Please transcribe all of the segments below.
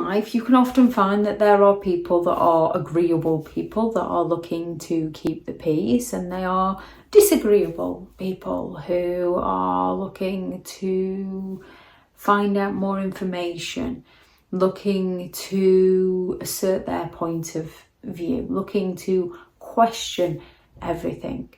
life, you can often find that there are people that are agreeable people that are looking to keep the peace, and they are disagreeable people who are looking to find out more information, looking to assert their point of view, looking to question everything.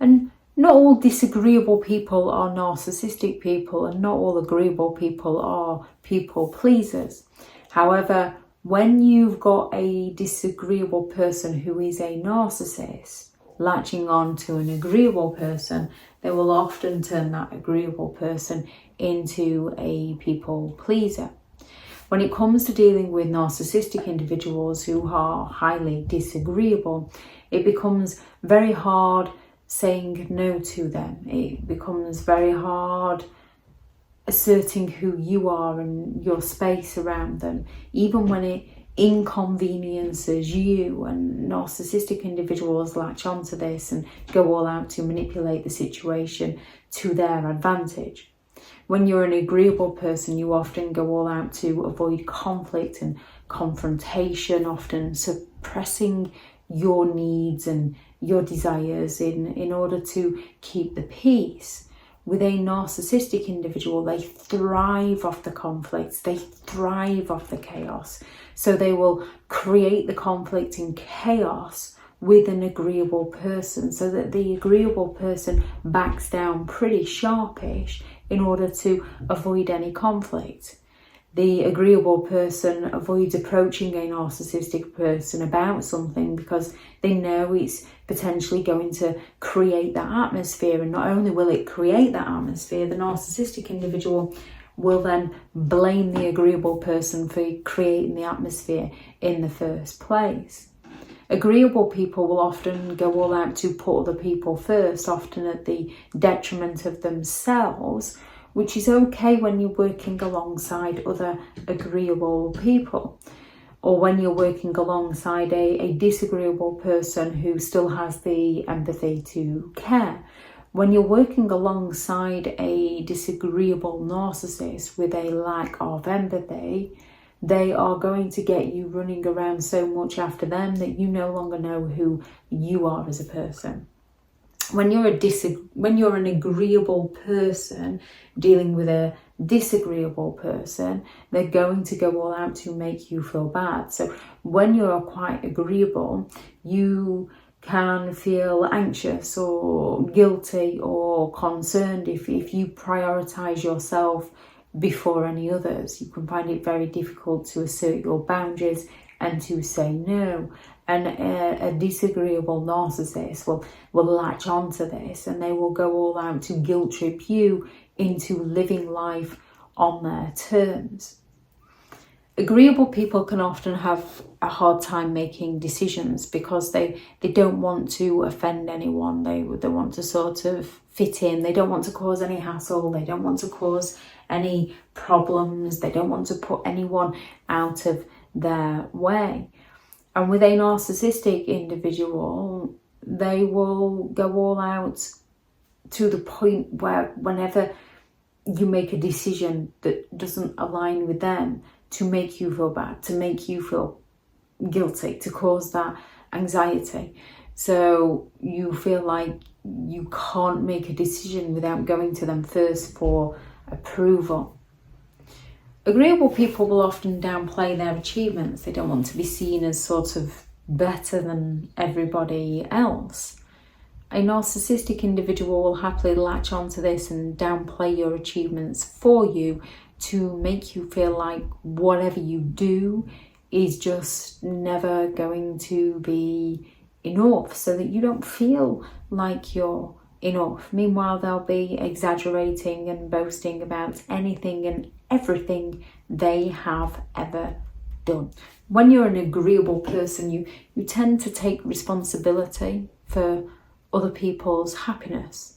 And not all disagreeable people are narcissistic people, and not all agreeable people are people pleasers. However, when you've got a disagreeable person who is a narcissist latching on to an agreeable person, they will often turn that agreeable person into a people pleaser. When it comes to dealing with narcissistic individuals who are highly disagreeable, it becomes very hard saying no to them. It becomes very hard asserting who you are and your space around them, even when it inconveniences you. And narcissistic individuals latch onto this and go all out to manipulate the situation to their advantage. When you're an agreeable person, you often go all out to avoid conflict and confrontation, often suppressing your needs and your desires in order to keep the peace. With a narcissistic individual, they thrive off the conflicts, they thrive off the chaos. So they will create the conflict and chaos with an agreeable person, so that the agreeable person backs down pretty sharpish in order to avoid any conflict. The agreeable person avoids approaching a narcissistic person about something because they know it's potentially going to create that atmosphere. And not only will it create that atmosphere, the narcissistic individual will then blame the agreeable person for creating the atmosphere in the first place. Agreeable people will often go all out to put other people first, often at the detriment of themselves, which is okay when you're working alongside other agreeable people, or when you're working alongside a disagreeable person who still has the empathy to care. When you're working alongside a disagreeable narcissist with a lack of empathy, they are going to get you running around so much after them that you no longer know who you are as a person. When you're an agreeable person dealing with a disagreeable person, they're going to go all out to make you feel bad. So when you're quite agreeable, you can feel anxious or guilty or concerned if you prioritize yourself before any others. You can find it very difficult to assert your boundaries and to say no. And a disagreeable narcissist will latch onto this, and they will go all out to guilt trip you into living life on their terms. Agreeable people can often have a hard time making decisions because they don't want to offend anyone. They want to sort of fit in. They don't want to cause any hassle. They don't want to cause any problems. They don't want to put anyone out of their way. And with a narcissistic individual, they will go all out to the point where whenever you make a decision that doesn't align with them, to make you feel bad, to make you feel guilty, to cause that anxiety. So you feel like you can't make a decision without going to them first for approval. Agreeable people will often downplay their achievements. They don't want to be seen as sort of better than everybody else. A narcissistic individual will happily latch onto this and downplay your achievements for you to make you feel like whatever you do is just never going to be enough, so that you don't feel like you're enough. Meanwhile, they'll be exaggerating and boasting about anything and everything they have ever done. When you're an agreeable person, you tend to take responsibility for other people's happiness.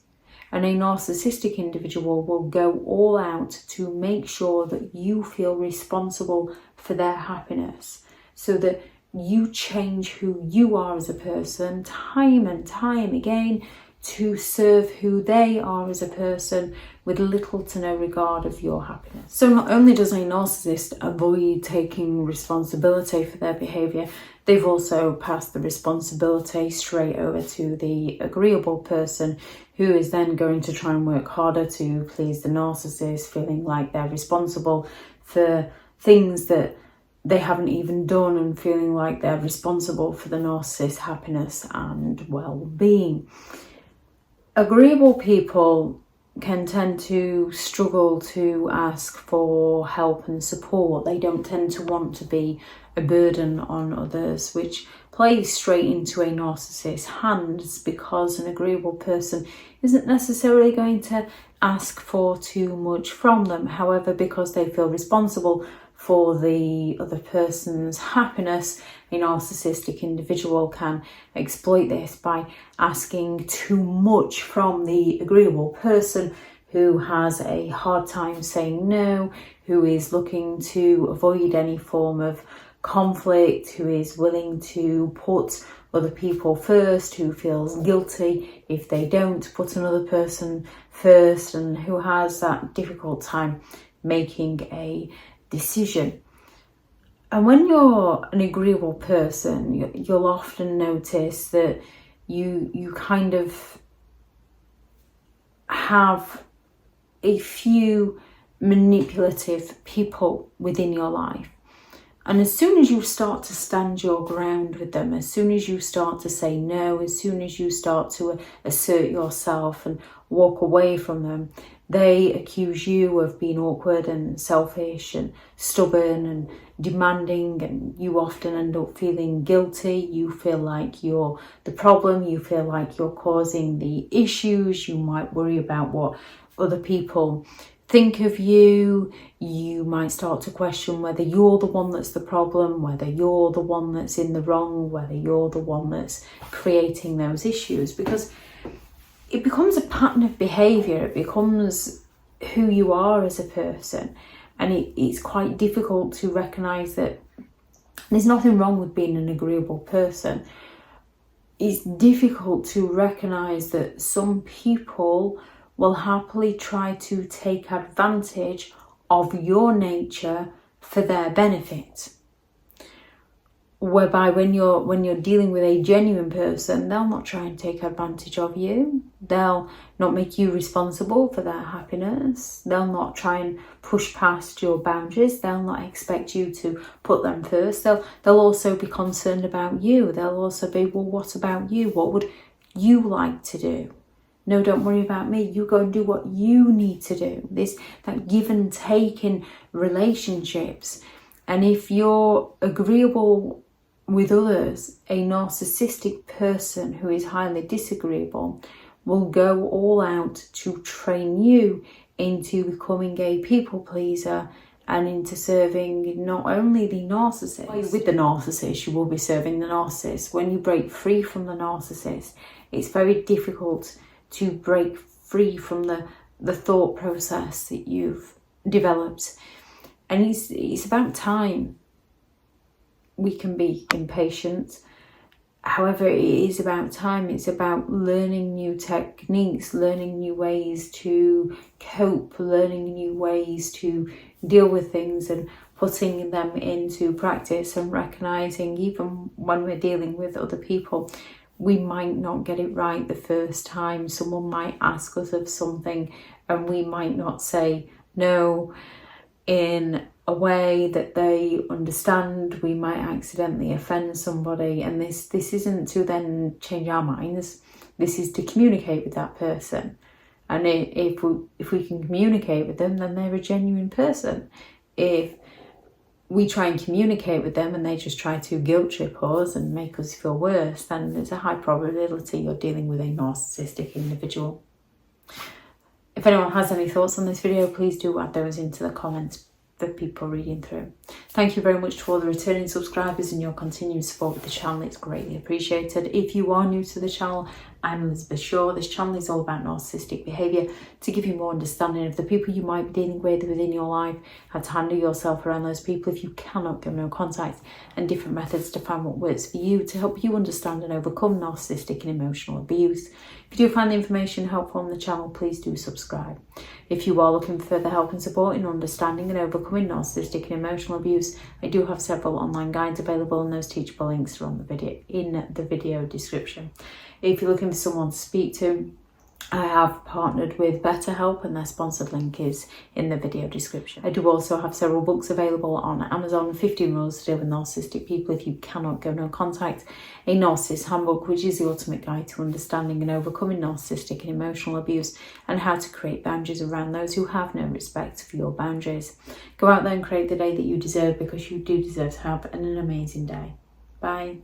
And a narcissistic individual will go all out to make sure that you feel responsible for their happiness, so that you change who you are as a person time and time again to serve who they are as a person with little to no regard of your happiness. So not only does a narcissist avoid taking responsibility for their behaviour, they've also passed the responsibility straight over to the agreeable person, who is then going to try and work harder to please the narcissist, feeling like they're responsible for things that they haven't even done and feeling like they're responsible for the narcissist's happiness and well-being. Agreeable people can tend to struggle to ask for help and support. They don't tend to want to be a burden on others, which plays straight into a narcissist's hands, because an agreeable person isn't necessarily going to ask for too much from them. However, because they feel responsible for the other person's happiness, a narcissistic individual can exploit this by asking too much from the agreeable person, who has a hard time saying no, who is looking to avoid any form of conflict, who is willing to put other people first, who feels guilty if they don't put another person first, and who has that difficult time making a decision. And when you're an agreeable person, you'll often notice that you kind of have a few manipulative people within your life. And as soon as you start to stand your ground with them, as soon as you start to say no, as soon as you start to assert yourself and walk away from them, they accuse you of being awkward and selfish and stubborn and demanding, and you often end up feeling guilty. You feel like you're the problem, you feel like you're causing the issues, you might worry about what other people think of you. You might start to question whether you're the one that's the problem, whether you're the one that's in the wrong, whether you're the one that's creating those issues, because it becomes a pattern of behaviour. It becomes who you are as a person, and it's quite difficult to recognise that there's nothing wrong with being an agreeable person. It's difficult to recognise that some people will happily try to take advantage of your nature for their benefit. Whereby when you're dealing with a genuine person, they'll not try and take advantage of you. They'll not make you responsible for their happiness. They'll not try and push past your boundaries. They'll not expect you to put them first. They'll also be concerned about you. They'll also be, well, what about you? What would you like to do? No, don't worry about me. You go and do what you need to do. That give and take in relationships. And if you're agreeable with others, a narcissistic person who is highly disagreeable will go all out to train you into becoming a people pleaser and into serving not only the narcissist. With the narcissist, you will be serving the narcissist. When you break free from the narcissist, it's very difficult to break free from the thought process that you've developed. And it's about time. We can be impatient. However, it is about time. It's about learning new techniques, learning new ways to cope, learning new ways to deal with things and putting them into practice, and recognizing even when we're dealing with other people, we might not get it right the first time. Someone might ask us of something and we might not say no in a way that they understand. We might accidentally offend somebody, and this isn't to then change our minds. This is to communicate with that person, and if we can communicate with them, then they're a genuine person. If we try and communicate with them and they just try to guilt trip us and make us feel worse, then there's a high probability you're dealing with a narcissistic individual. If anyone has any thoughts on this video, please do add those into the comments for people reading through. Thank you very much to all the returning subscribers and your continued support with the channel. It's greatly appreciated. If you are new to the channel I'm Elizabeth Shaw. This channel is all about narcissistic behaviour to give you more understanding of the people you might be dealing with within your life, how to handle yourself around those people if you cannot give no contact, and different methods to find what works for you to help you understand and overcome narcissistic and emotional abuse. If you do find the information helpful on the channel, please do subscribe. If you are looking for further help and support in understanding and overcoming narcissistic and emotional abuse, I do have several online guides available, and those teachable links are on the video description. If you're looking for someone to speak to, I have partnered with BetterHelp, and their sponsored link is in the video description. I do also have several books available on Amazon: 15 Rules to Deal with Narcissistic People If You Cannot Go No Contact, a Narcissists Handbook, which is the ultimate guide to understanding and overcoming narcissistic and emotional abuse, and how to create boundaries around those who have no respect for your boundaries. Go out there and create the day that you deserve, because you do deserve to have an amazing day. Bye.